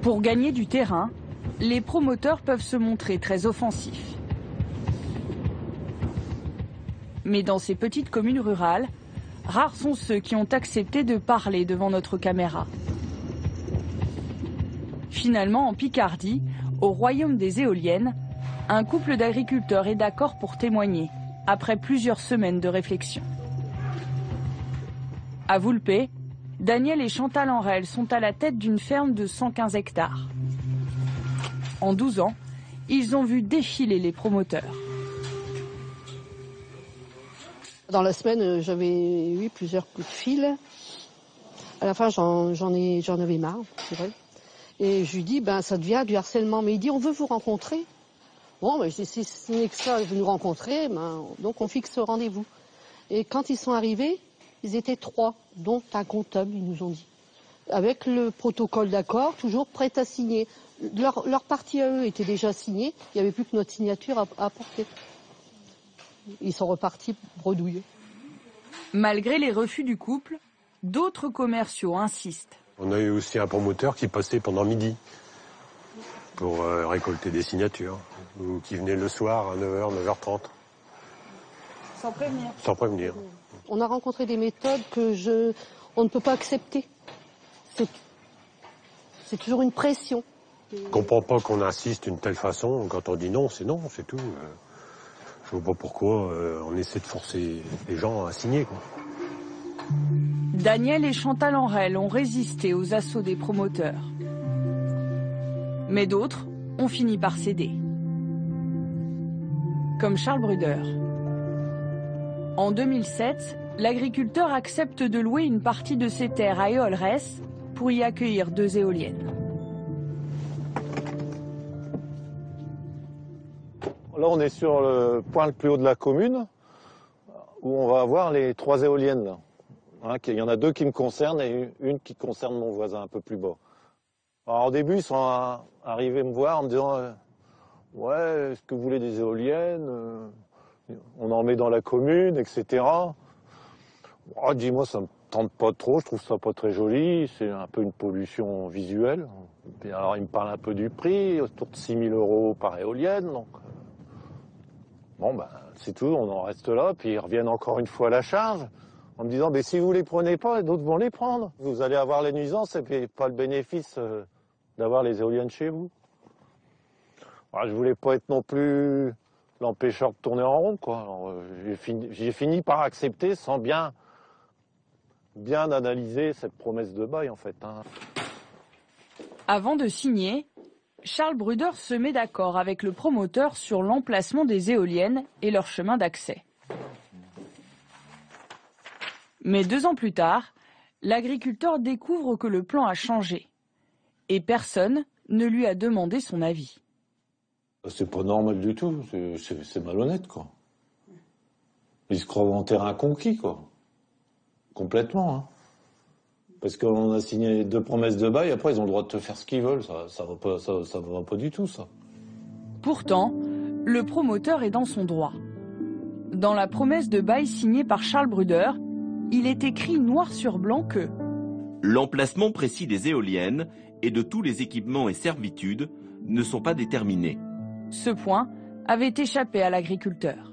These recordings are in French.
Pour gagner du terrain, les promoteurs peuvent se montrer très offensifs. Mais dans ces petites communes rurales, rares sont ceux qui ont accepté de parler devant notre caméra. Finalement, en Picardie, au royaume des éoliennes, un couple d'agriculteurs est d'accord pour témoigner, après plusieurs semaines de réflexion. À Voulpé, Daniel et Chantal Henrel sont à la tête d'une ferme de 115 hectares. En 12 ans, ils ont vu défiler les promoteurs. Dans la semaine, j'avais eu plusieurs coups de fil. À la fin, j'en avais marre, c'est vrai. Et je lui dis, ça devient du harcèlement. Mais il dit, on veut vous rencontrer. Bon, si ce n'est que ça, vous nous rencontrer, donc on fixe rendez-vous. Et quand ils sont arrivés, ils étaient 3, dont un comptable, ils nous ont dit. Avec le protocole d'accord, toujours prêt à signer. Leur partie à eux était déjà signée, il n'y avait plus que notre signature à apporter. Ils sont repartis bredouilles. Malgré les refus du couple, d'autres commerciaux insistent. On a eu aussi un promoteur qui passait pendant midi pour récolter des signatures, ou qui venait le soir à 9h, 9h30. Sans prévenir. Sans prévenir. On a rencontré des méthodes on ne peut pas accepter. C'est toujours une pression. Je ne comprends pas qu'on insiste d'une telle façon. Quand on dit non, c'est tout. Je ne vois pas pourquoi on essaie de forcer les gens à signer, quoi. Daniel et Chantal Henrel ont résisté aux assauts des promoteurs. Mais d'autres ont fini par céder. Comme Charles Bruder. En 2007, l'agriculteur accepte de louer une partie de ses terres à Éolres pour y accueillir 2 éoliennes. Là, on est sur le point le plus haut de la commune, où on va avoir les 3 éoliennes. Là. Il y en a 2 qui me concernent et une qui concerne mon voisin un peu plus bas. Alors, au début, ils sont arrivés me voir en me disant ouais, est-ce que vous voulez des éoliennes on en met dans la commune, etc. Oh, dis-moi, ça me tente pas trop, je trouve ça pas très joli, c'est un peu une pollution visuelle. Et alors, ils me parlent un peu du prix, autour de 6 000 € par éolienne, donc... Bon, c'est tout, on en reste là, puis ils reviennent encore une fois à la charge, en me disant, si vous les prenez pas, d'autres vont les prendre. Vous allez avoir les nuisances et puis pas le bénéfice d'avoir les éoliennes chez vous. Alors, je voulais pas être non plus l'empêcheur de tourner en rond, quoi. Alors, j'ai fini par accepter sans bien analyser cette promesse de bail, en fait. Avant de signer, Charles Bruder se met d'accord avec le promoteur sur l'emplacement des éoliennes et leur chemin d'accès. Mais 2 ans plus tard, l'agriculteur découvre que le plan a changé. Et personne ne lui a demandé son avis. C'est pas normal du tout, c'est malhonnête, quoi. Ils se croient en terrain conquis, quoi. Complètement, hein. Parce qu'on a signé 2 promesses de bail, après ils ont le droit de te faire ce qu'ils veulent, ça va pas du tout, ça. Pourtant, le promoteur est dans son droit. Dans la promesse de bail signée par Charles Bruder, il est écrit noir sur blanc que l'emplacement précis des éoliennes et de tous les équipements et servitudes ne sont pas déterminés. Ce point avait échappé à l'agriculteur.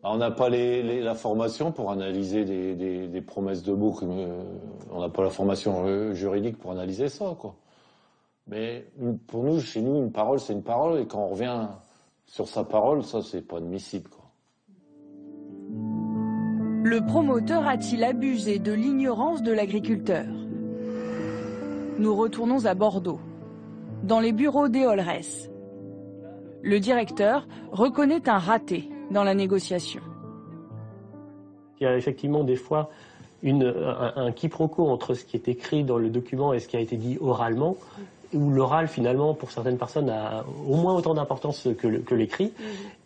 On n'a pas la formation pour analyser des promesses de baux. On n'a pas la formation juridique pour analyser ça, quoi. Mais pour nous, chez nous, une parole, c'est une parole. Et quand on revient sur sa parole, ça, c'est pas admissible, quoi. Le promoteur a-t-il abusé de l'ignorance de l'agriculteur? Nous retournons à Bordeaux, dans les bureaux d'Éolres. Le directeur reconnaît un raté dans la négociation. Il y a effectivement des fois un quiproquo entre ce qui est écrit dans le document et ce qui a été dit oralement, où l'oral finalement pour certaines personnes a au moins autant d'importance que l'écrit,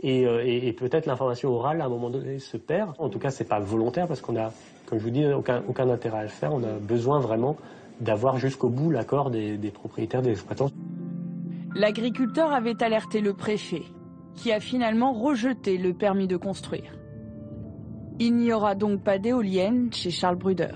et peut-être l'information orale à un moment donné se perd. En tout cas c'est pas volontaire parce qu'on a, comme je vous dis, aucun intérêt à le faire. On a besoin vraiment d'avoir jusqu'au bout l'accord des propriétaires, des exploitants. L'agriculteur avait alerté le préfet, qui a finalement rejeté le permis de construire. Il n'y aura donc pas d'éolienne chez Charles Bruder.